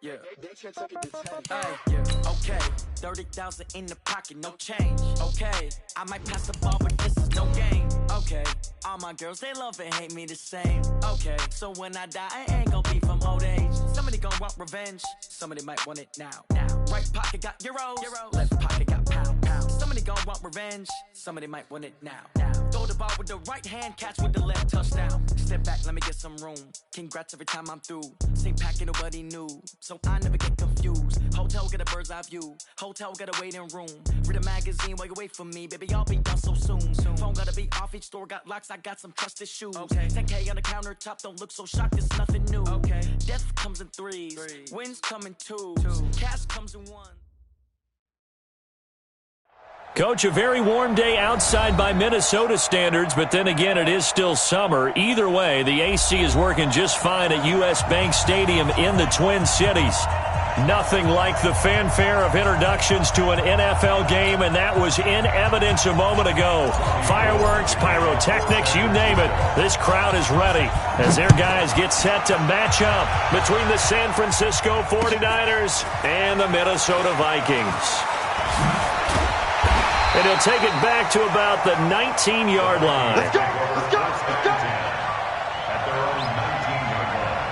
Yeah. Hey, yeah. Okay. 30,000 in the pocket, no change. Okay. I might pass the ball, but this is no game. Okay. All my girls, they love and hate me the same. Okay. So when I die, I ain't gonna be from old age. Somebody gonna want revenge. Somebody might want it now. Right pocket got euros. Left pocket got pound. Somebody gonna want revenge. Somebody might want it now. Throw the ball with the right hand, catch with the left, touchdown. Step back, let me get some room. Congrats every time I'm through. Same packet, nobody knew. So I never get confused. Hotel get a bird's eye view. Hotel get a waiting room. Read a magazine while you wait for me. Baby, I'll be done so soon. Phone gotta be off, each store got locks. I got some trusted shoes. Okay. 10K on the countertop, don't look so shocked, it's nothing new. Okay. Death comes in threes. Wins come in twos. Cash comes in one. Coach, a very warm day outside by Minnesota standards, but then again, it is still summer. Either way, the AC is working just fine at U.S. Bank Stadium in the Twin Cities. Nothing like the fanfare of introductions to an NFL game, and that was in evidence a moment ago. Fireworks, pyrotechnics, you name it. This crowd is ready as their guys get set to match up between the San Francisco 49ers and the Minnesota Vikings. And he'll take it back to about the 19-yard line. Let's go! Let's go! Let's go! At their own 19-yard line.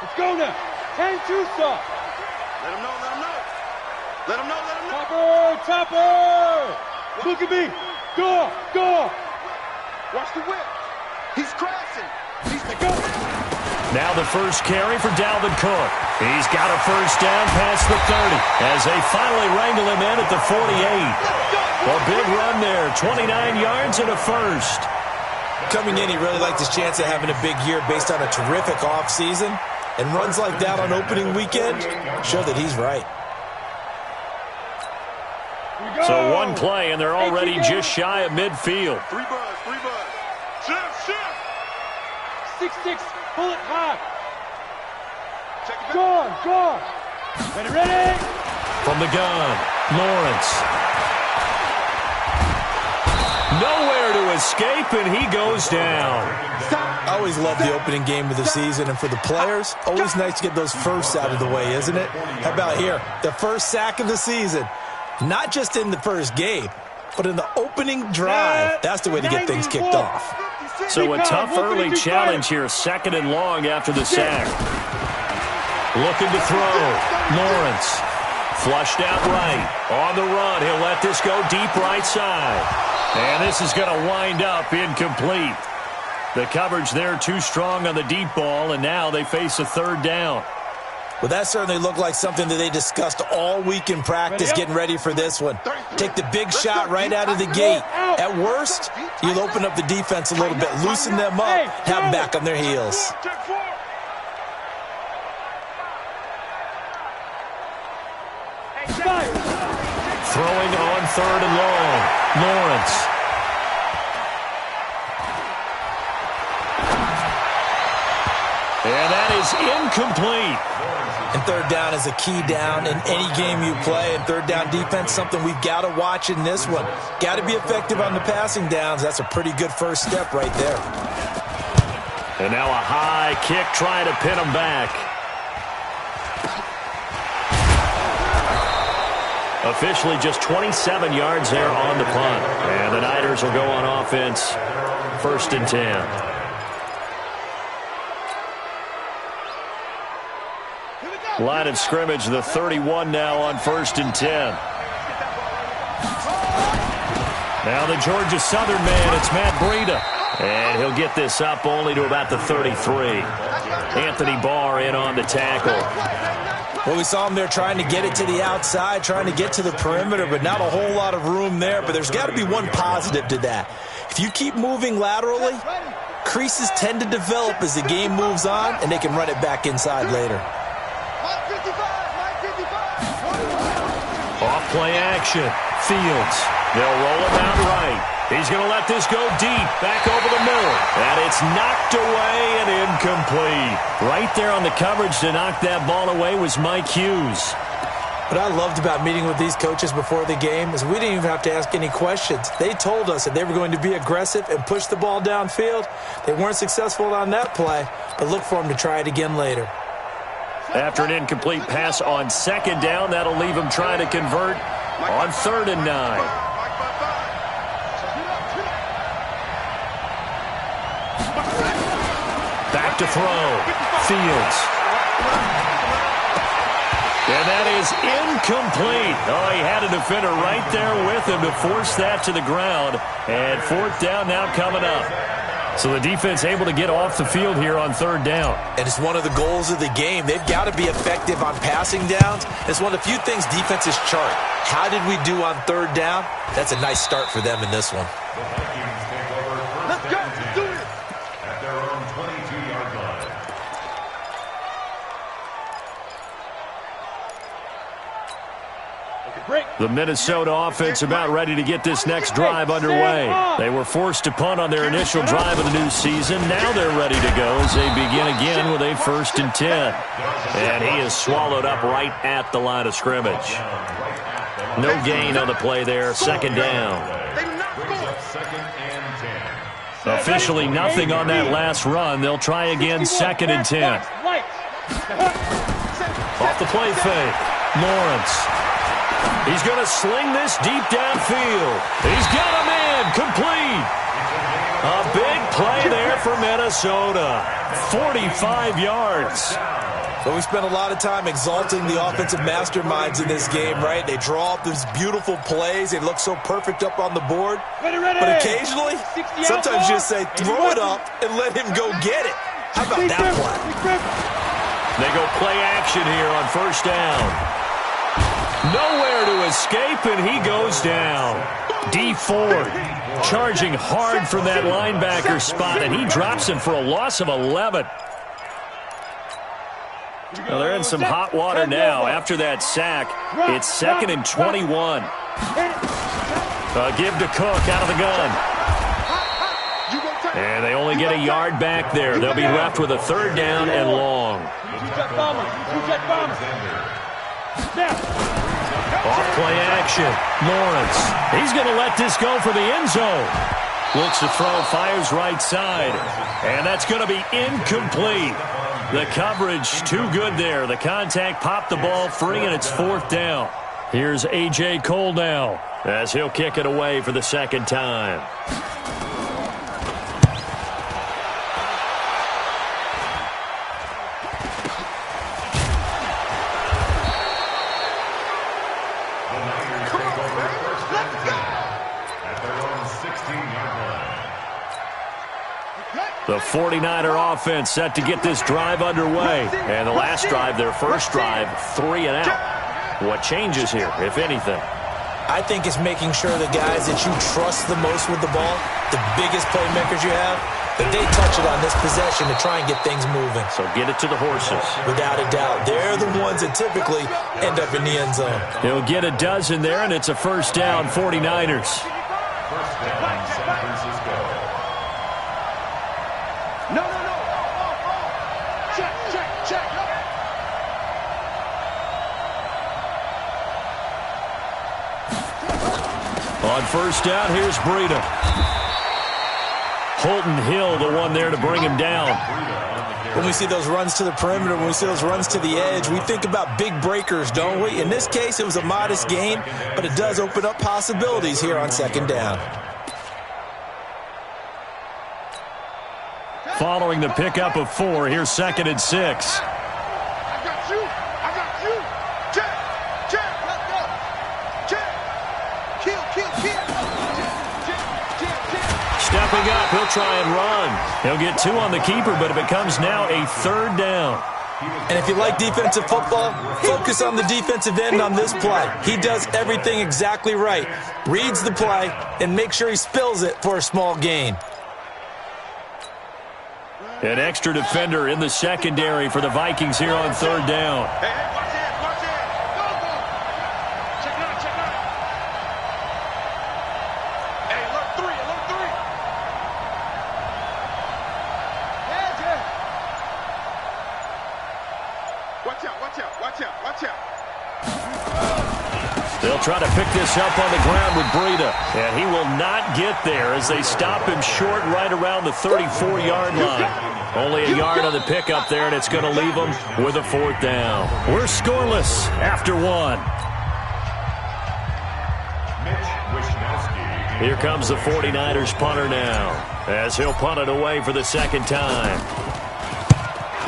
Let's go now. 10-2 stop. Let him know, let him know. Let him know, let him know. Topper! Look at me. Go! Watch the whip. He's crashing. He's the go. Now the first carry for Dalvin Cook. He's got a first down past the 30 as they finally wrangle him in at the 48. A big run there, 29 yards and a first. Coming in, he really liked his chance of having a big year based on a terrific offseason. And runs like that on opening weekend show that he's right. So one play, and they're already just shy of midfield. Three buzz. Shift. 6-6. Pull it high. Go. Ready. From the gun, Lawrence. Nowhere to escape, and he goes down. I always love the opening game of the season, and for the players, always nice to get those firsts out of the way, isn't it? How about here? The first sack of the season. Not just in the first game, but in the opening drive. That's the way to get things kicked off. So a tough early challenge here, 2nd and long after the sack. Looking to throw. Lawrence. Flushed out right. On the run. He'll let this go deep right side. And this is going to wind up incomplete. The coverage there too strong on the deep ball, and now they face a 3rd down. Well, that certainly looked like something that they discussed all week in practice, getting ready for this one. Take the big shot right out of the gate. At worst, you'll open up the defense a little bit, loosen them up, have them back on their heels. Throwing on 3rd and long. Lawrence. And that is incomplete. And 3rd down is a key down in any game you play. And 3rd down defense, something we've got to watch in this one. Got to be effective on the passing downs. That's a pretty good first step right there. And now a high kick trying to pin him back. Officially just 27 yards there on the punt. And the Niners will go on offense. 1st and 10. Line of scrimmage, the 31 now on 1st and 10. Now the Georgia Southern man, it's Matt Breida. And he'll get this up only to about the 33. Anthony Barr in on the tackle. Well, we saw him there trying to get it to the outside, trying to get to the perimeter, but not a whole lot of room there. But there's got to be one positive to that. If you keep moving laterally, creases tend to develop as the game moves on, and they can run it back inside later. Off play action. Fields. They'll roll him out right. He's going to let this go deep. Back over the middle. And it's knocked away and incomplete. Right there on the coverage to knock that ball away was Mike Hughes. What I loved about meeting with these coaches before the game is we didn't even have to ask any questions. They told us that they were going to be aggressive and push the ball downfield. They weren't successful on that play, but look for them to try it again later. After an incomplete pass on second down, that'll leave them trying to convert on 3rd and 9. Back to throw. Fields. And that is incomplete. Oh, he had a defender right there with him to force that to the ground. And 4th down now coming up. So the defense able to get off the field here on 3rd down. And it's one of the goals of the game. They've got to be effective on passing downs. It's one of the few things defenses chart. How did we do on 3rd down? That's a nice start for them in this one. The Vikings take over first down and 10 at their own 22-yard line. The Minnesota offense about ready to get this next drive underway. They were forced to punt on their initial drive of the new season. Now they're ready to go as they begin again with a 1st and 10. And he is swallowed up right at the line of scrimmage. No gain on the play there. 2nd down. Officially nothing on that last run. They'll try again 2nd and 10. Off the play fake. Lawrence. He's going to sling this deep downfield. He's got a man complete. A big play there for Minnesota. 45 yards. But we spent a lot of time exalting the offensive masterminds in this game, right? They draw up these beautiful plays. They look so perfect up on the board. But occasionally, sometimes you just say, throw it up and let him go get it. How about that play? They go play action here on 1st down. Nowhere to escape, and he goes down. D Ford charging hard from that linebacker spot, and he drops him for a loss of 11. Well, they're in some hot water now. After that sack, it's 2nd and 21. Give to Cook out of the gun. And they only get a yard back there. They'll be left with a 3rd down and long. Off play action. Lawrence. He's going to let this go for the end zone. Looks to throw, fires right side. And that's going to be incomplete. The coverage too good there. The contact popped the ball free, and it's 4th down. Here's A.J. Cole now as he'll kick it away for the 2nd time. The 49er offense set to get this drive underway. And the last drive, their first drive, 3 and out. What changes here, if anything? I think it's making sure the guys that you trust the most with the ball, the biggest playmakers you have, that they touch it on this possession to try and get things moving. So get it to the horses. Without a doubt. They're the ones that typically end up in the end zone. He'll get a dozen there, and it's a 1st down, 49ers. 1st down, San Francisco. No. Check. On 1st down, here's Breida. Holton Hill, the one there to bring him down. When we see those runs to the perimeter, when we see those runs to the edge, we think about big breakers, don't we? In this case, it was a modest gain, but it does open up possibilities here on 2nd down. Following the pickup of 4, here's 2nd and 6. I got you. Check. Kill. Stepping up, he'll try and run. He'll get 2 on the keeper, but it becomes now a 3rd down. And if you like defensive football, focus on the defensive end on this play. He does everything exactly right. Reads the play and makes sure he spills it for a small gain. An extra defender in the secondary for the Vikings here on 3rd down. Hey, watch it. Go. Check it out. Hey, alert 3. Watch out. They'll try to pick this up on the ground with Breida. And he will not get there as they stop him short right around the 34-yard line. Only a yard on the pickup there, and it's going to leave them with a 4th down. We're scoreless after 1. Here comes the 49ers punter now, as he'll punt it away for the 2nd time.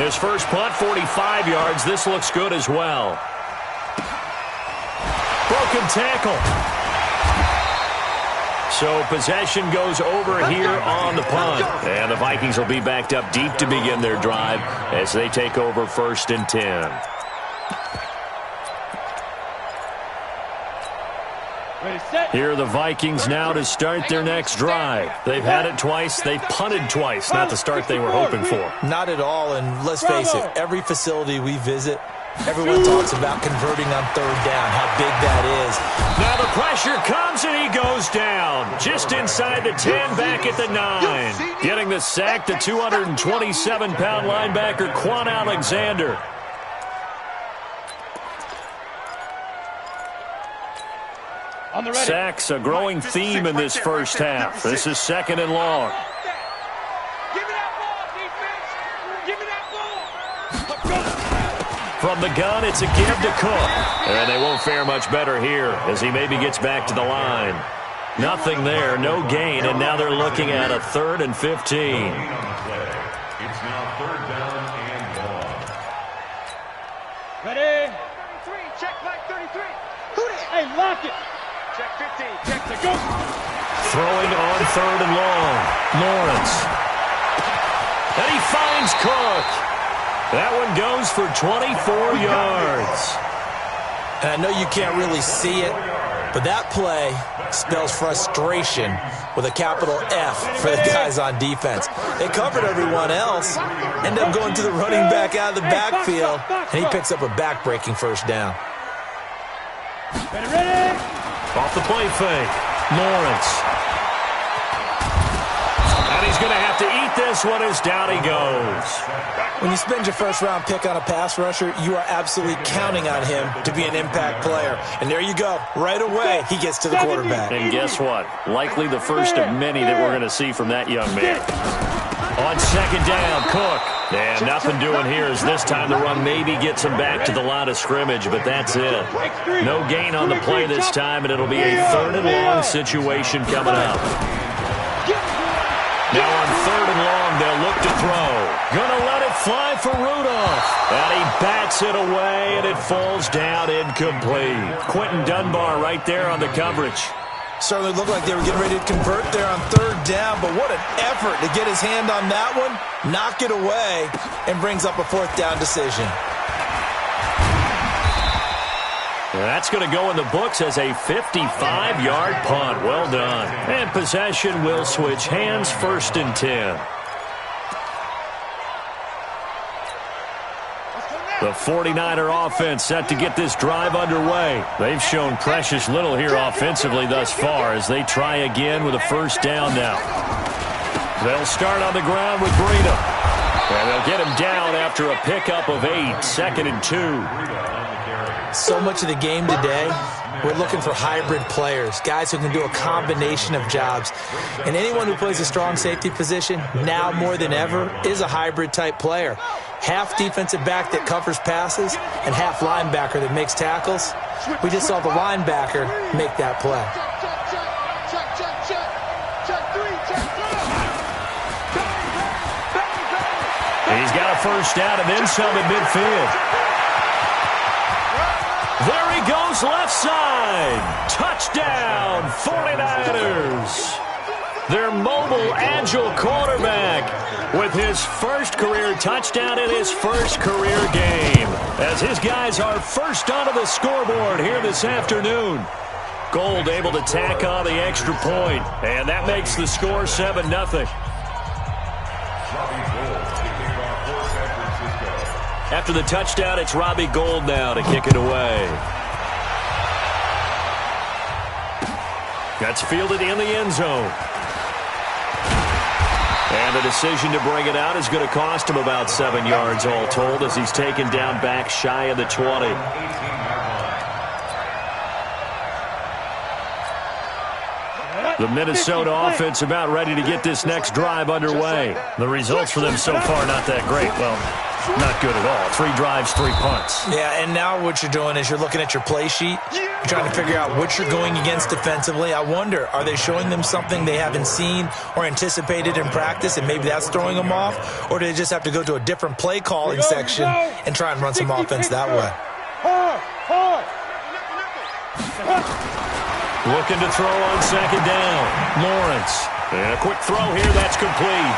His first punt, 45 yards. This looks good as well. Broken tackle. So possession goes over here on the punt. And the Vikings will be backed up deep to begin their drive as they take over 1st and 10. Here are the Vikings now to start their next drive. They've had it twice. They've punted twice. Not the start they were hoping for. Not at all, and let's face it, every facility we visit, everyone talks about converting on 3rd down, how big that is. Now the pressure comes, and he goes down. Just inside the 10, back at the 9. Getting the sack, the 227-pound linebacker, Quan Alexander. Sacks, a growing theme in this first half. This is 2nd and long. From the gun, it's a give to Cook. And they won't fare much better here as he maybe gets back to the line. Nothing there, no gain, and now they're looking at a 3rd and 15. It's now 3rd down and long. Ready? 33, check flag 33. Who that? Hey, lock it. Check 15, check To go. Throwing on 3rd and long. Lawrence. And he finds Cook. That one goes for 24 yards. And I know you can't really see it, but that play spells frustration with a capital F for the guys on defense. They covered everyone else, end up going to the running back out of the backfield, and he picks up a back-breaking 1st down. Ready? Off the play fake. Lawrence. And he's going to have to eat this one as down he goes. When you spend your 1st-round pick on a pass rusher, you are absolutely counting on him to be an impact player. And there you go. Right away, he gets to the quarterback. And guess what? Likely the first of many that we're going to see from that young man. On 2nd down, Cook. And nothing doing here as this time the run maybe gets him back to the line of scrimmage, but that's it. No gain on the play this time, and it'll be a 3rd and long situation coming up. Now on 3rd and long, they'll look to throw. Gonna let it fly for Rudolph. And he bats it away, and it falls down incomplete. Quentin Dunbar right there on the coverage. Certainly looked like they were getting ready to convert there on 3rd down, but what an effort to get his hand on that one, knock it away, and brings up a 4th down decision. That's going to go in the books as a 55-yard punt. Well done. And possession will switch hands, 1st and 10. The 49er offense set to get this drive underway. They've shown precious little here offensively thus far as they try again with a 1st down now. They'll start on the ground with Breida. And they'll get him down after a pickup of 8, 2nd and 2. So much of the game today, we're looking for hybrid players, guys who can do a combination of jobs. And anyone who plays a strong safety position, now more than ever, is a hybrid-type player. Half defensive back that covers passes and half linebacker that makes tackles. We just saw the linebacker make that play. He's got a 1st down and then some at midfield. There he goes left side. Touchdown, 49ers. Their mobile, agile quarterback with his 1st career touchdown in his 1st career game. As his guys are first onto the scoreboard here this afternoon. Gold able to tack on the extra point, and that makes the score 7-0. After the touchdown, it's Robbie Gould now to kick it away. That's fielded in the end zone. And the decision to bring it out is going to cost him about 7 yards all told as he's taken down back shy of the 20. The Minnesota offense about ready to get this next drive underway. The results for them so far not that great. Well, not good at all. 3 drives, 3 punts. Yeah, and now what you're doing is you're looking at your play sheet. You're trying to figure out what you're going against defensively. I wonder, are they showing them something they haven't seen or anticipated in practice, and maybe that's throwing them off? Or do they just have to go to a different play calling section and try and run some offense that way? Looking to throw on second down. Lawrence. And a quick throw here. That's complete.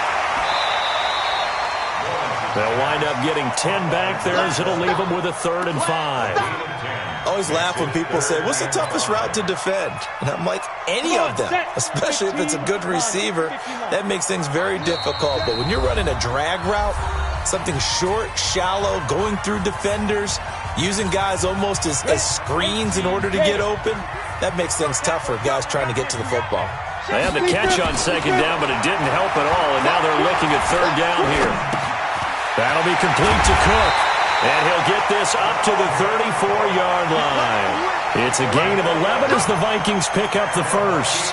They'll wind up getting 10 back there as it'll leave them with a 3rd and 5. I always laugh when people say, what's the toughest route to defend? And I'm like, any of them, especially if it's a good receiver. That makes things very difficult. But when you're running a drag route, something short, shallow, going through defenders, using guys almost as screens in order to get open, that makes things tough for guys trying to get to the football. They had the catch on second down, but it didn't help at all, and now they're looking at 3rd down here. That'll be complete to Cook, and he'll get this up to the 34-yard line. It's a gain of 11 as the Vikings pick up the first.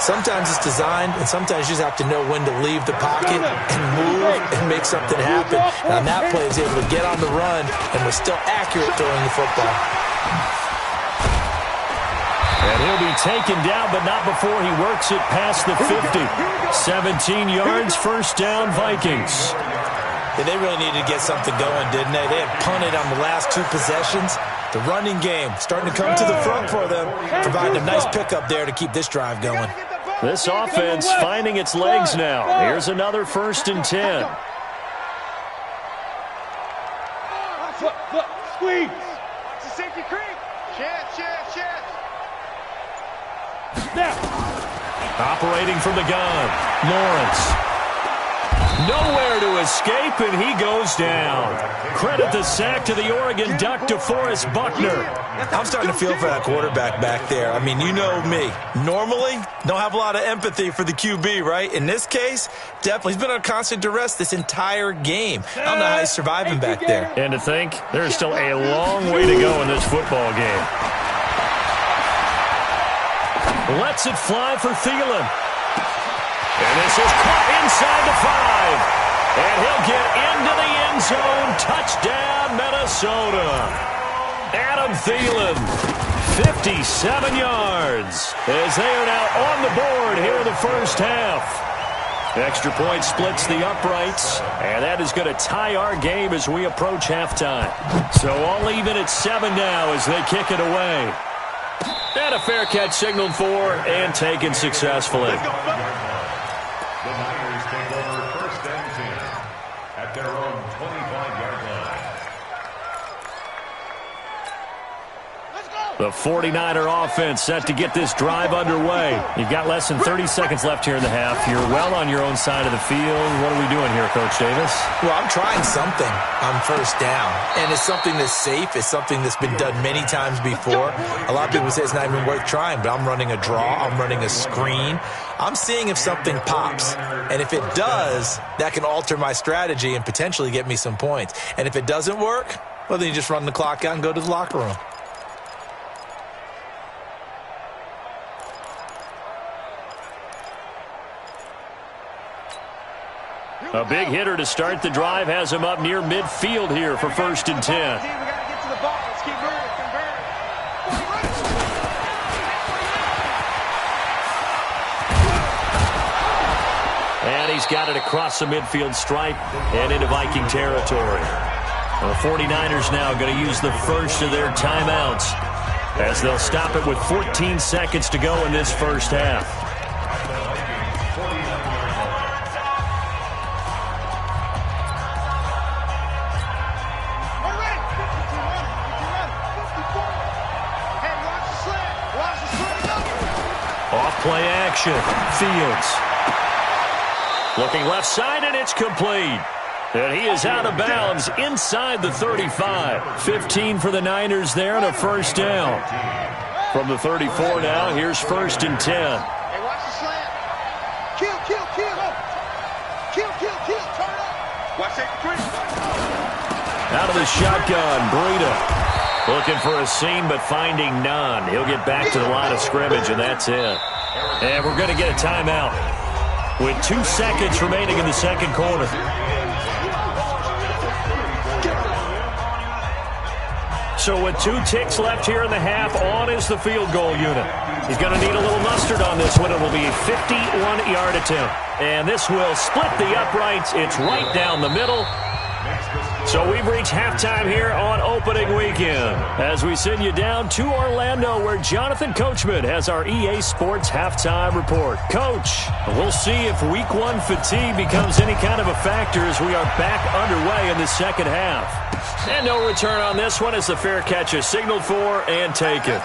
Sometimes it's designed, and sometimes you just have to know when to leave the pocket and move and make something happen. And on that play, he was able to get on the run and was still accurate throwing the football. And he'll be taken down, but not before he works it past the 50. 17 yards, 1st down, Vikings. Yeah, they really needed to get something going, didn't they? They had punted on the last 2 possessions. The running game starting to come to the front for them, providing a nice pickup there to keep this drive going. This offense finding its legs now. Here's another 1st and 10. Look, squeeze. It's a safety creek. Chance. Now. Operating from the gun. Lawrence. Nowhere to escape, and he goes down. Credit the sack to the Oregon Duck, DeForest Buckner. I'm starting to feel for that quarterback back there. I mean, you know me. Normally, don't have a lot of empathy for the QB, right? In this case, definitely. He's been under constant duress this entire game. I don't know how he's surviving back there. And to think, there's still a long way to go in this football game. Lets it fly for Thielen. And this is caught inside the 5. And he'll get into the end zone. Touchdown, Minnesota. Adam Thielen, 57 yards, as they are now on the board here in the first half. Extra point splits the uprights, and that is going to tie our game as we approach halftime. So all even at 7 now as they kick it away. And a fair catch signaled for and taken successfully. The Niners take over 1st and 10 at their own 25-yard line. The 49er offense set to get this drive underway. You've got less than 30 seconds left here in the half. You're well on your own side of the field. What are we doing here, Coach Davis? Well, I'm trying something on 1st down, and it's something that's safe. It's something that's been done many times before. A lot of people say it's not even worth trying, but I'm running a draw. I'm running a screen. I'm seeing if something pops, and if it does, that can alter my strategy and potentially get me some points. And if it doesn't work, well, then you just run the clock out and go to the locker room. A big hitter to start the drive has him up near midfield here for 1st and 10. We got to get to the ball. Let's keep moving. Convert. And he's got it across the midfield stripe and into Viking territory. The 49ers now going to use the first of their timeouts as they'll stop it with 14 seconds to go in this first half. Off-play action. Fields. Looking left side, and it's complete. And he is out of bounds inside the 35. 15 for the Niners there and a 1st down. From the 34 now, here's 1st and 10. Hey, watch the slant. Kill. Turn up. Watch that quick. Out of the shotgun, Breida. Looking for a seam, but finding none. He'll get back to the line of scrimmage, and that's it. And we're going to get a timeout with 2 seconds remaining in the second quarter. So with 2 ticks left here in the half, on is the field goal unit. He's going to need a little mustard on this one. It will be a 51-yard attempt. And this will split the uprights. It's right down the middle. So we've reached halftime here on opening weekend as we send you down to Orlando where Jonathan Coachman has our EA Sports halftime report. Coach, we'll see if week 1 fatigue becomes any kind of a factor as we are back underway in the second half. And no return on this one as the fair catch is signaled for and taken.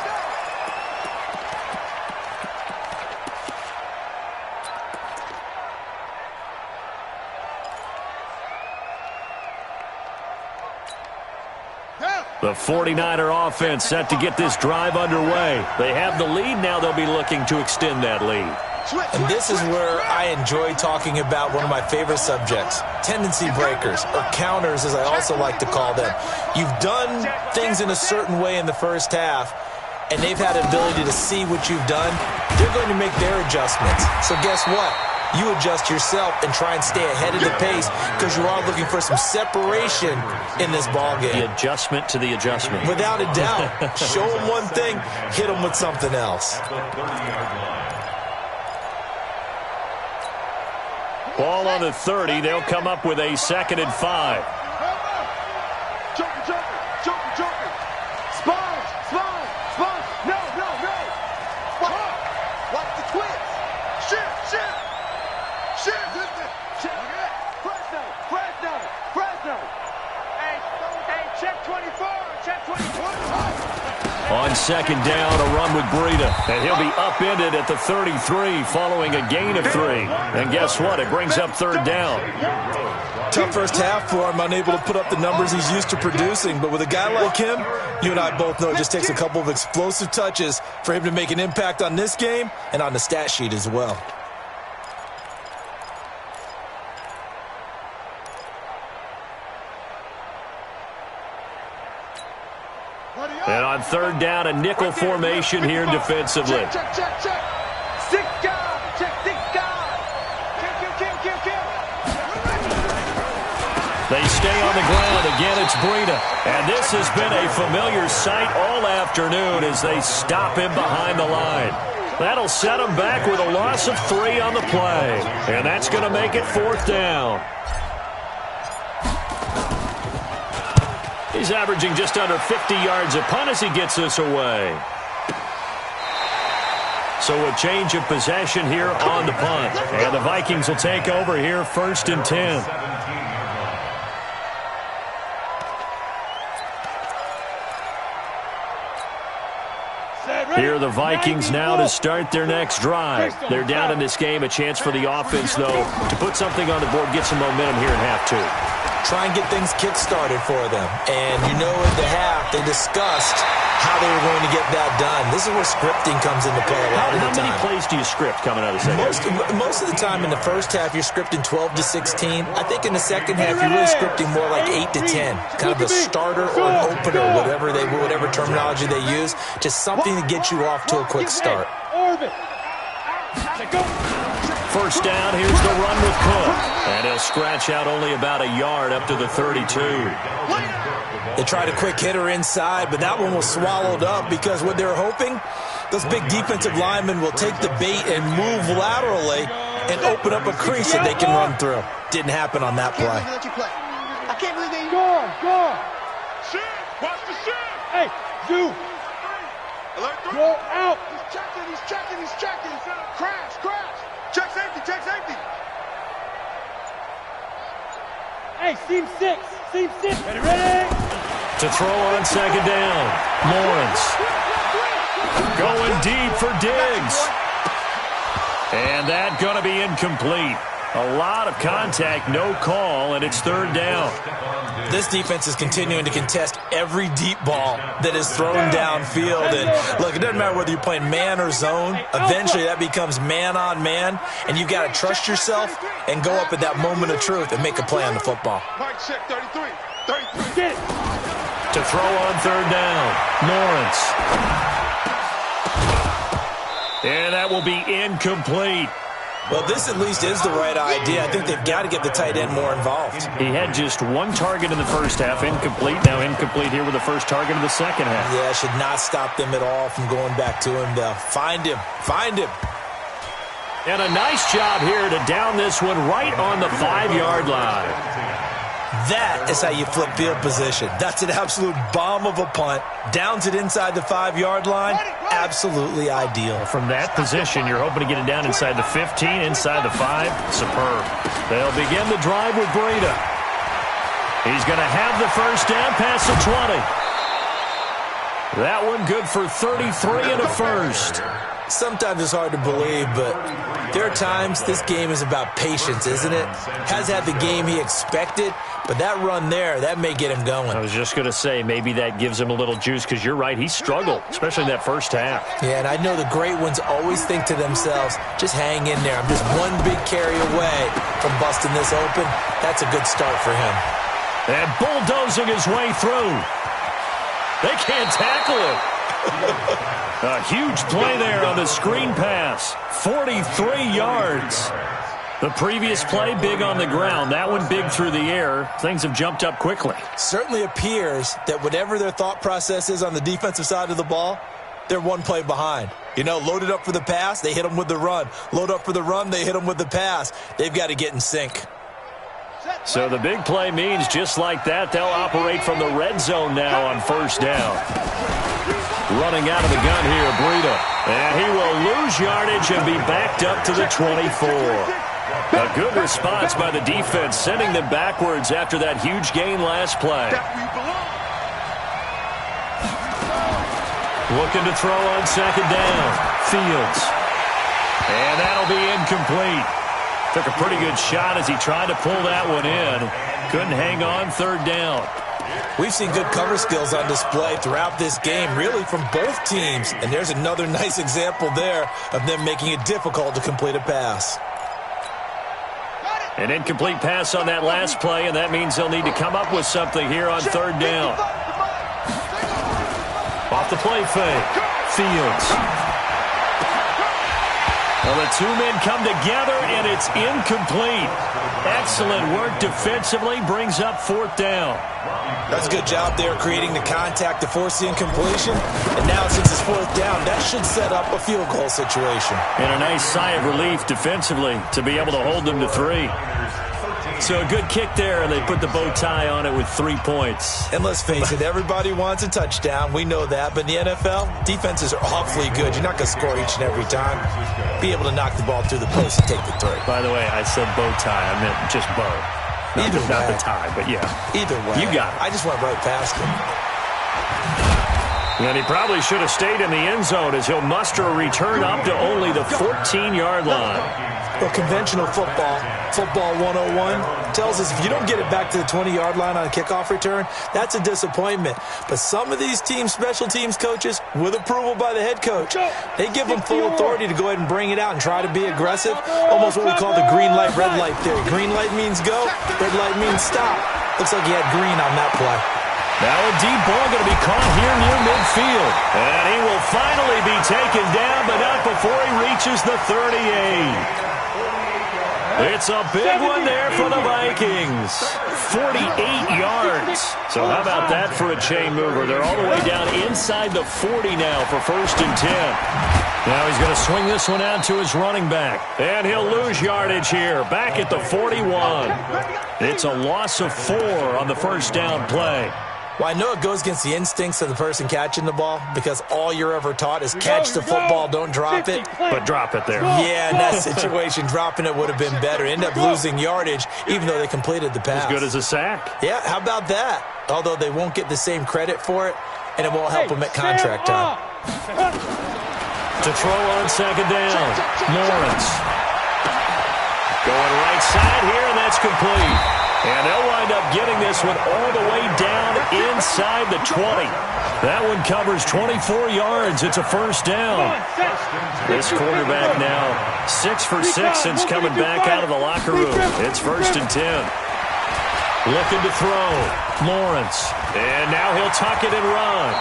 The 49er offense set to get this drive underway. They have the lead. Now they'll be looking to extend that lead. And this is where I enjoy talking about one of my favorite subjects, tendency breakers, or counters as I also like to call them. You've done things in a certain way in the first half, and they've had the ability to see what you've done. They're going to make their adjustments. So guess what? You adjust yourself and try and stay ahead of the pace because you are looking for some separation in this ballgame. The adjustment to the adjustment. Without a doubt. Show them one thing, hit them with something else. Ball on the 30. They'll come up with a 2nd and 5. Joker. Spine. No. Watch the twist. Shit. Fresno. Hey, check 24. On 2nd down, a run with Breida. And he'll be upended at the 33 following a gain of 3. And guess what? It brings up 3rd down. Tough first half for him, unable to put up the numbers he's used to producing. But with a guy like him, you and I both know it just takes a couple of explosive touches for him to make an impact on this game and on the stat sheet as well. And on 3rd down, a nickel formation here defensively. Check. 6 guard. Kill. They stay on the ground. Again, it's Breida. And this has been a familiar sight all afternoon as they stop him behind the line. That'll set him back with a loss of 3 on the play. And that's going to make it 4th down. He's averaging just under 50 yards a punt as he gets this away. So a change of possession here on the punt. And the Vikings will take over here 1st and 10. Here are the Vikings now to start their next drive. They're down in this game. A chance for the offense, though, to put something on the board, get some momentum here in half 2. Try and get things kick-started for them. And you know at the half, they discussed how they were going to get that done. This is where scripting comes into play a lot of the time. How many plays do you script coming out of the second half? Most of the time in the first half, you're scripting 12 to 16. I think in the second half, you're really scripting more like 8 to 10. Kind of a starter or an opener, whatever terminology they use. Just something to get you off to a quick start. First down, here's the run with Cook. And he'll scratch out only about a yard up to the 32. They tried a quick hitter inside, but that one was swallowed up because what they're hoping, those big defensive linemen will take the bait and move laterally and open up a crease that they can run through. Didn't happen on that play. I can't believe they... Go. Shit! Watch the shit! Hey, you. Alert 3. Go out. He's checking. Crash. Check safety. Hey, seam 6. Ready? To throw on 2nd down. Lawrence. Going deep for Diggs. And that going to be incomplete. A lot of contact, no call, and it's 3rd down. This defense is continuing to contest every deep ball that is thrown downfield. And look, it doesn't matter whether you're playing man or zone. Eventually, that becomes man on man, and you've got to trust yourself and go up at that moment of truth and make a play on the football. Mike check 33. To To throw on third down, Lawrence. And that will be incomplete. Well, this at least is the right idea. I think they've got to get the tight end more involved. He had just one target in the first half, incomplete. Now incomplete here with the first target of the second half. Yeah, should not stop them at all from going back to him. They'll find him. Find him. And a nice job here to down this one right on the 5-yard line. That is how you flip field position. That's an absolute bomb of a punt. Downs it inside the 5-yard line. Absolutely ideal. From that position, you're hoping to get it down inside the 15, inside the 5. Superb. They'll begin the drive with Breida. He's going to have the first down past the 20. That one good for 33 and a first. Sometimes it's hard to believe, but there are times this game is about patience, isn't it? Has had the game he expected, but that run there, that may get him going. I was just going to say, maybe that gives him a little juice, because you're right, he struggled, especially in that first half. Yeah, and I know the great ones always think to themselves, just hang in there. I'm just one big carry away from busting this open. That's a good start for him. And bulldozing his way through. They can't tackle him. A huge play there on the screen pass. 43 yards. The previous play, big on the ground. That one big through the air. Things have jumped up quickly. Certainly appears that whatever their thought process is on the defensive side of the ball, they're one play behind. You know, loaded up for the pass, they hit them with the run. Load up for the run, they hit them with the pass. They've got to get in sync. So the big play means just like that, they'll operate from the red zone now on first down. Running out of the gun here, Breida. And he will lose yardage and be backed up to the 24. A good response by the defense, sending them backwards after that huge gain last play. Looking to throw on second down. Fields. And that'll be incomplete. Took a pretty good shot as he tried to pull that one in. Couldn't hang on third down. We've seen good cover skills on display throughout this game, really from both teams. And there's another nice example there of them making it difficult to complete a pass. An incomplete pass on that last play, and that means they'll need to come up with something here on third down. Off the play fake. Fields. Well, the two men come together, and it's incomplete. Excellent work defensively, brings up fourth down. That's a good job there creating the contact to force the incompletion. And now since it's fourth down, that should set up a field goal situation. And a nice sigh of relief defensively to be able to hold them to 3. So a good kick there, and they put the bow tie on it with 3 points. And let's face it, everybody wants a touchdown. We know that. But in the NFL, defenses are awfully good. You're not going to score each and every time. Be able to knock the ball through the post and take the 3. By the way, I said bow tie. I meant just bow. Not the tie, but yeah. Either way. You got it. I just went right past him. And he probably should have stayed in the end zone as he'll muster a return up to only the 14-yard line. Well, conventional football 101, tells us if you don't get it back to the 20-yard line on a kickoff return, that's a disappointment. But some of these teams, special teams coaches, with approval by the head coach, they give them full authority to go ahead and bring it out and try to be aggressive. Almost what we call the green light, red light theory. Green light means go, red light means stop. Looks like he had green on that play. Now a deep ball going to be caught here near midfield. And he will finally be taken down, but not before he reaches the 38. It's a big one there for the Vikings. 48 yards. So how about that for a chain mover? They're all the way down inside the 40 now for 1st and 10. Now he's going to swing this one out to his running back. And he'll lose yardage here. Back at the 41. It's a loss of 4 on the first down play. Well, I know it goes against the instincts of the person catching the ball because all you're ever taught is catch the football, don't drop it. But drop it there. Yeah, in that situation, dropping it would have been better. End up losing yardage even though they completed the pass. As good as a sack. Yeah, how about that? Although they won't get the same credit for it, and it won't help them at contract time. To throw on second down, Lawrence. Going right side here, and that's complete. And they'll wind up getting this one all the way down inside the 20. That one covers 24 yards. It's a first down. This quarterback now 6 for 6 since coming back out of the locker room. It's 1st and 10. Looking to throw. Lawrence. And now he'll tuck it and run.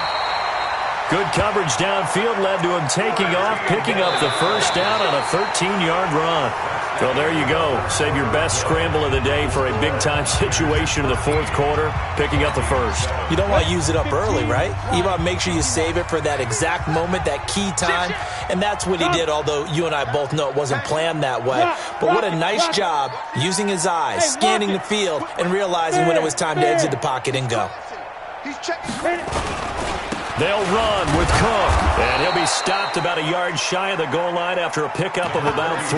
Good coverage downfield led to him taking off, picking up the first down on a 13-yard run. Well, there you go. Save your best scramble of the day for a big-time situation in the fourth quarter, picking up the first. You don't want to use it up early, right? You want to make sure you save it for that exact moment, that key time, and that's what he did, although you and I both know it wasn't planned that way. But what a nice job using his eyes, scanning the field, and realizing when it was time to exit the pocket and go. He's checking. They'll run with Cook, and he'll be stopped about a yard shy of the goal line after a pickup of about 3.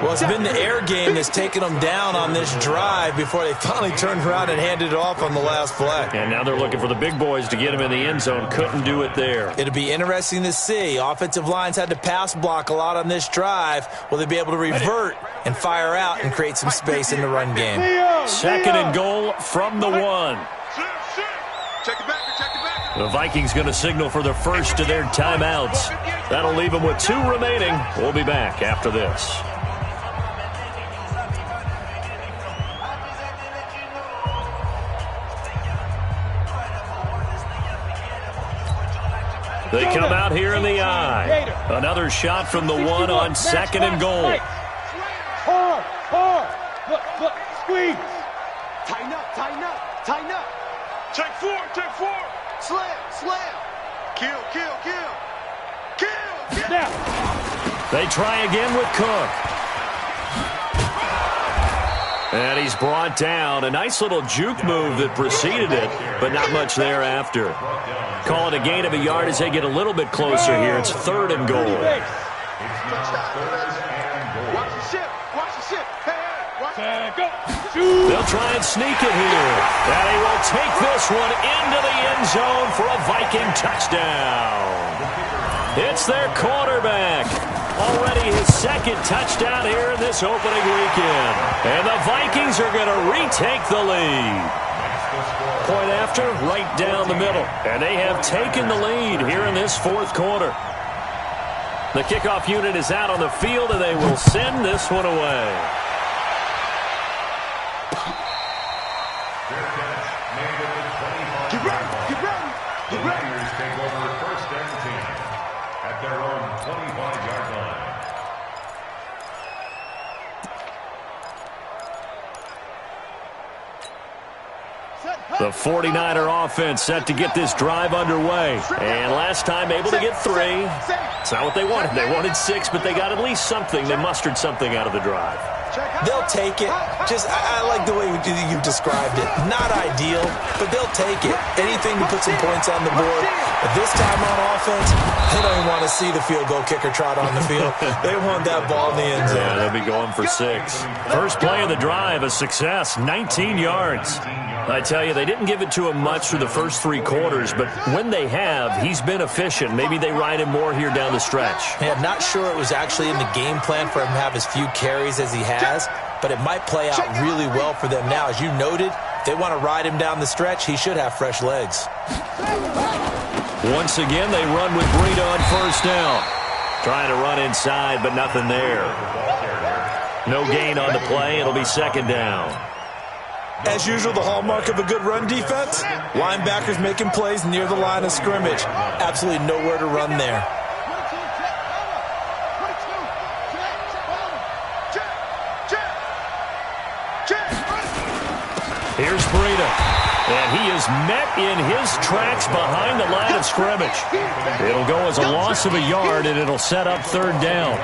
Well, it's been the air game that's taken them down on this drive before they finally turned around and handed it off on the last play. And now they're looking for the big boys to get him in the end zone. Couldn't do it there. It'll be interesting to see. Offensive lines had to pass block a lot on this drive. Will they be able to revert and fire out and create some space in the run game? Second and goal from the 1. Check it back. The Vikings going to signal for the first of their timeouts. That'll leave them with 2 remaining. We'll be back after this. They come out here in the eye. Another shot from the 1 on second and goal. Hard. Look, squeeze. Tighten up. Check 4. Slam. Kill. Now. They try again with Cook. And he's brought down. A nice little juke move that preceded it, but not much thereafter. Call it a gain of a yard as they get a little bit closer here. It's third and goal. Watch the ship. Hey, Go. They'll try and sneak it here. And he will take this one into the end zone for a Viking touchdown. It's their quarterback. Already his second touchdown here in this opening weekend. And the Vikings are going to retake the lead. Point after, right down the middle. And they have taken the lead here in this fourth quarter. The kickoff unit is out on the field, and they will send this one away. The Raiders take over first and 10 at their own 25-yard line. The 49er offense set to get this drive underway. And last time able to get 3. It's not what they wanted. They wanted 6, but they got at least something. They mustered something out of the drive. They'll take it. I like the way you described it. Not ideal, but they'll take it. Anything to put some points on the board. But this time on offense, they don't even want to see the field goal kicker trot on the field. They want that ball in the end zone. Yeah, they'll be going for 6. First play of the drive, a success, 19 yards. I tell you, they didn't give it to him much through the first 3 quarters, but when they have, he's been efficient. Maybe they ride him more here down the stretch. Yeah, I'm not sure it was actually in the game plan for him to have as few carries as he has, but it might play out really well for them now. As you noted, if they want to ride him down the stretch, he should have fresh legs. Once again, they run with Breida on first down. Trying to run inside, but nothing there. No gain on the play. It'll be second down. As usual, the hallmark of a good run defense, linebackers making plays near the line of scrimmage. Absolutely nowhere to run there. Here's Breida, and he is met in his tracks behind the line of scrimmage. It'll go as a loss of a yard, and it'll set up third down.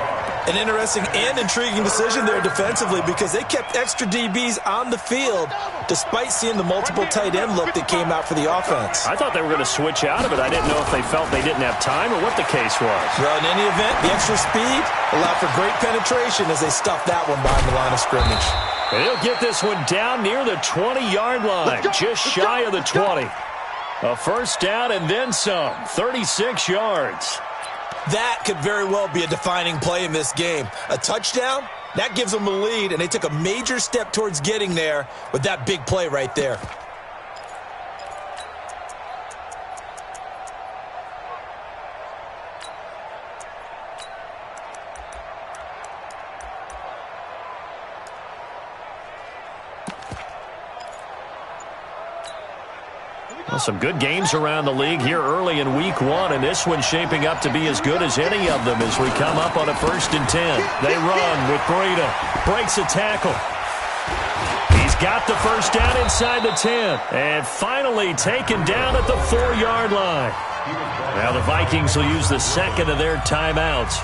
An interesting and intriguing decision there defensively because they kept extra DBs on the field despite seeing the multiple tight end look that came out for the offense. I thought they were going to switch out of it. I didn't know if they felt they didn't have time or what the case was. Well, in any event, the extra speed allowed for great penetration as they stuffed that one behind the line of scrimmage. And he'll get this one down near the 20-yard line, just shy of the 20. A first down and then some, 36 yards. That could very well be a defining play in this game. A touchdown, that gives them a lead, and they took a major step towards getting there with that big play right there. Some good games around the league here early in week 1, and this one's shaping up to be as good as any of them as we come up on a 1st and 10. They run with Breida. Breaks a tackle. He's got the first down inside the 10, and finally taken down at the 4-yard line. Now the Vikings will use the second of their timeouts.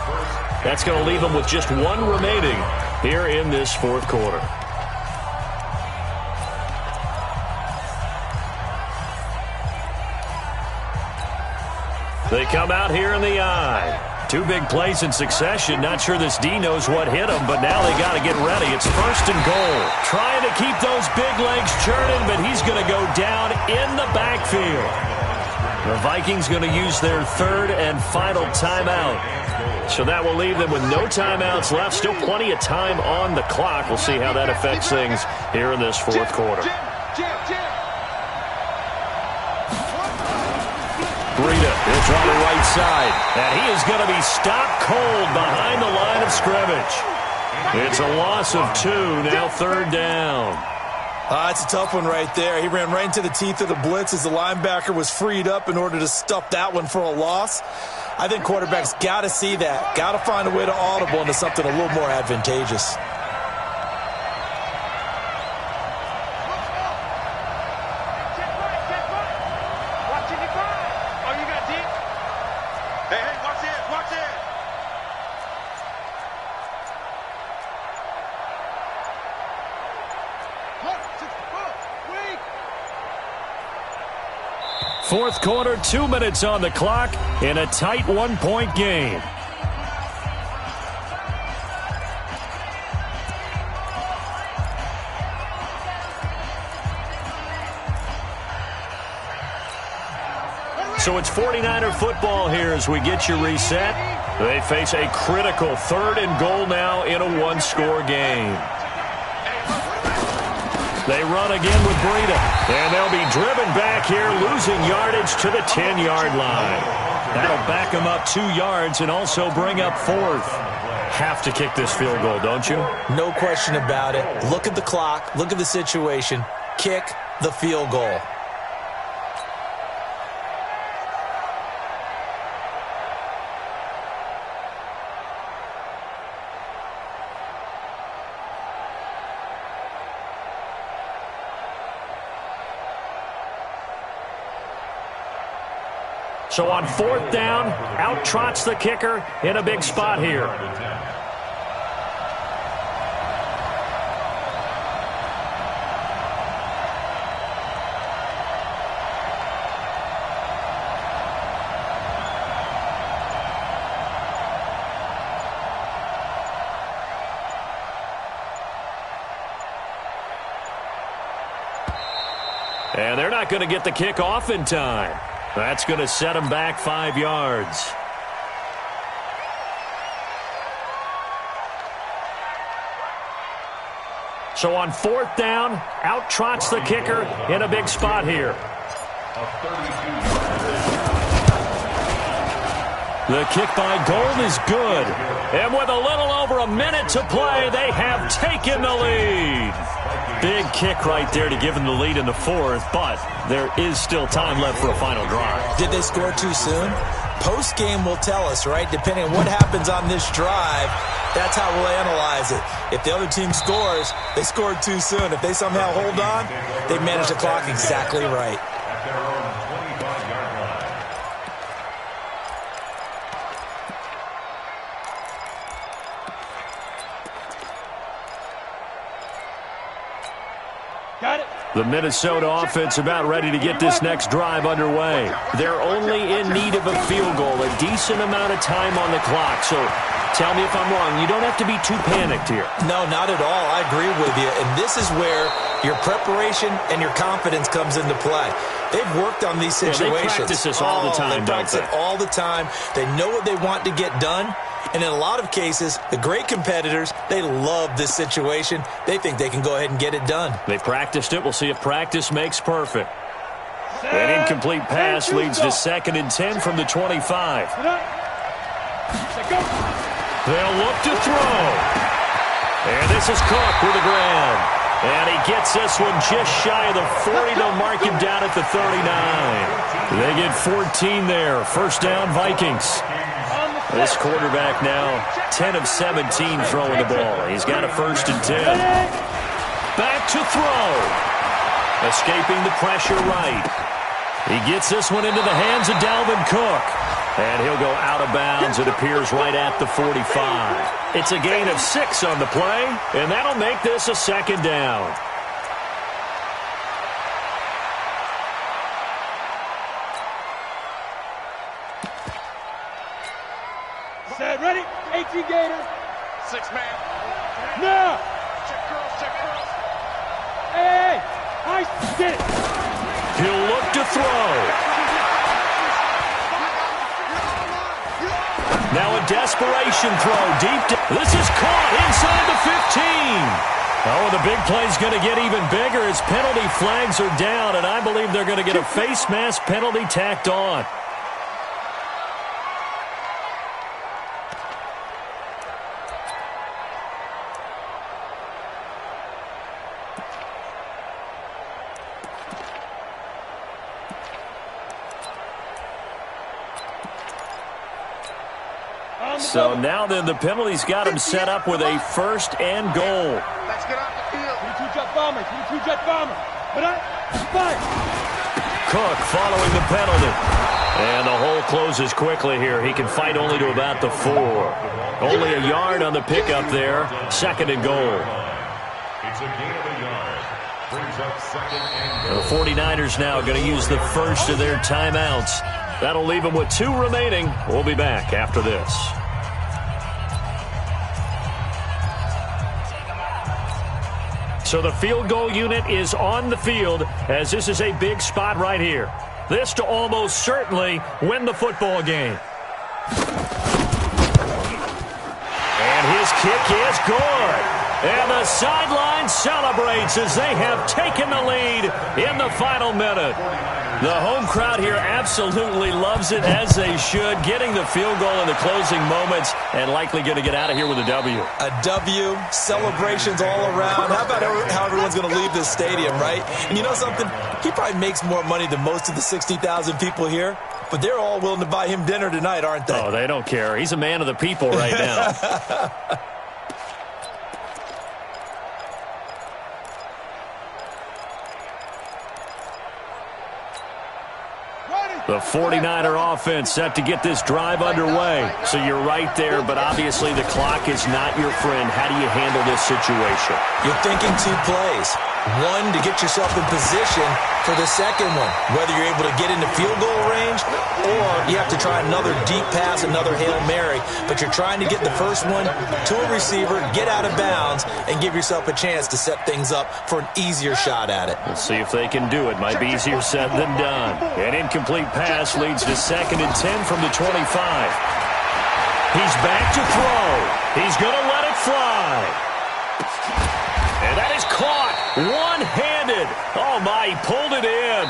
That's going to leave them with just one remaining here in this 4th quarter. They come out here in the eye. 2 big plays in succession. Not sure this D knows what hit him, but now they got to get ready. It's 1st and goal. Trying to keep those big legs churning, but he's going to go down in the backfield. The Vikings going to use their 3rd and final timeout. So that will leave them with no timeouts left. Still plenty of time on the clock. We'll see how that affects things here in this 4th quarter. Breida will try the right side, and he is going to be stopped cold behind the line of scrimmage. It's a loss of 2, now 3rd down. It's a tough one right there. He ran right into the teeth of the blitz as the linebacker was freed up in order to stuff that one for a loss. I think quarterbacks got to see that, got to find a way to audible into something a little more advantageous. Fourth quarter, 2 minutes on the clock in a tight 1-point game. So it's 49er football here as we get you reset. They face a critical 3rd and goal now in a 1-score game. They run again with Breida, and they'll be driven back here, losing yardage to the 10-yard line. That'll back them up 2 yards and also bring up 4th. Have to kick this field goal, don't you? No question about it. Look at the clock. Look at the situation. Kick the field goal. So on 4th down, out trots the kicker in a big spot here. And they're not going to get the kick off in time. That's going to set them back 5 yards. So on 4th down, out trots the kicker in a big spot here. The kick by Gold is good. And with a little over a minute to play, they have taken the lead. Big kick right there to give them the lead in the 4th, but there is still time left for a final drive. Did they score too soon? Post-game will tell us, right? Depending on what happens on this drive, that's how we'll analyze it. If the other team scores, they scored too soon. If they somehow hold on, they manage the clock exactly right. The Minnesota offense about ready to get this next drive underway. They're only in need of a field goal, a decent amount of time on the clock. So tell me if I'm wrong. You don't have to be too panicked here. No, not at all. I agree with you. And this is where your preparation and your confidence comes into play. They've worked on these situations. They practice this all the time, they practice it all the time. They know what they want to get done. And in a lot of cases, the great competitors, they love this situation. They think they can go ahead and get it done. They practiced it. We'll see if practice makes perfect. An incomplete pass leads to 2nd and 10 from the 25. They'll look to throw. And this is Cook with the ground. And he gets this one just shy of the 40. They'll mark him down at the 39. They get 14 there. First down, Vikings. This quarterback now 10 of 17 throwing the ball. He's got a 1st and 10. Back to throw. Escaping the pressure right. He gets this one into the hands of Dalvin Cook. And he'll go out of bounds. It appears right at the 45. It's a gain of 6 on the play, and that'll make this a 2nd down. Set, ready? 18 Gator. 6 man. Now. Check girls, check girls. Hey, I did it. He'll look to throw. Now a desperation throw deep. This is caught inside the 15. Oh, the big play's going to get even bigger as penalty flags are down, and I believe they're going to get a face mask penalty tacked on. So now then the penalty's got him set up with a 1st and goal. Let's get off the field. 22 jet bomber, 22 jet bomber. But fire. Cook following the penalty. And the hole closes quickly here. He can fight only to about the 4. Only a yard on the pickup there. 2nd and goal. It's a gain of a yard. Brings up 2nd and goal. The 49ers now going to use the first of their timeouts. That'll leave them with 2 remaining. We'll be back after this. So the field goal unit is on the field as this is a big spot right here. This to almost certainly win the football game. And his kick is good. And the sideline celebrates as they have taken the lead in the final minute. The home crowd here absolutely loves it, as they should, getting the field goal in the closing moments and likely going to get out of here with a W. A W, celebrations all around. How about how everyone's going to leave this stadium, right? And you know something? He probably makes more money than most of the 60,000 people here, but they're all willing to buy him dinner tonight, aren't they? Oh, they don't care. He's a man of the people right now. The 49er offense set to get this drive underway. So you're right there, but obviously the clock is not your friend. How do you handle this situation? You're thinking 2 plays. One, to get yourself in position for the second one, whether you're able to get into field goal range or you have to try another deep pass, another Hail Mary, but you're trying to get the first one to a receiver, get out of bounds, and give yourself a chance to set things up for an easier shot at it. We'll see if they can do it. Might be easier said than done. An incomplete pass leads to 2nd and 10 from the 25. He's back to throw. He's going to let it fly. And that is caught one-handed. Oh, my, he pulled it in.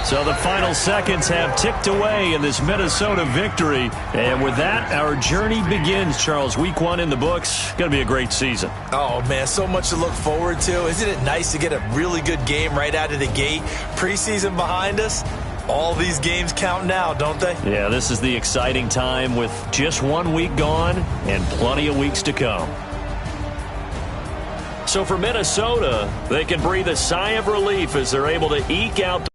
So the final seconds have ticked away in this Minnesota victory. And with that, our journey begins, Charles. Week 1 in the books. Going to be a great season. Oh, man, so much to look forward to. Isn't it nice to get a really good game right out of the gate? Preseason behind us. All these games count now, don't they? Yeah, this is the exciting time with just 1 week gone and plenty of weeks to come. So for Minnesota, they can breathe a sigh of relief as they're able to eke out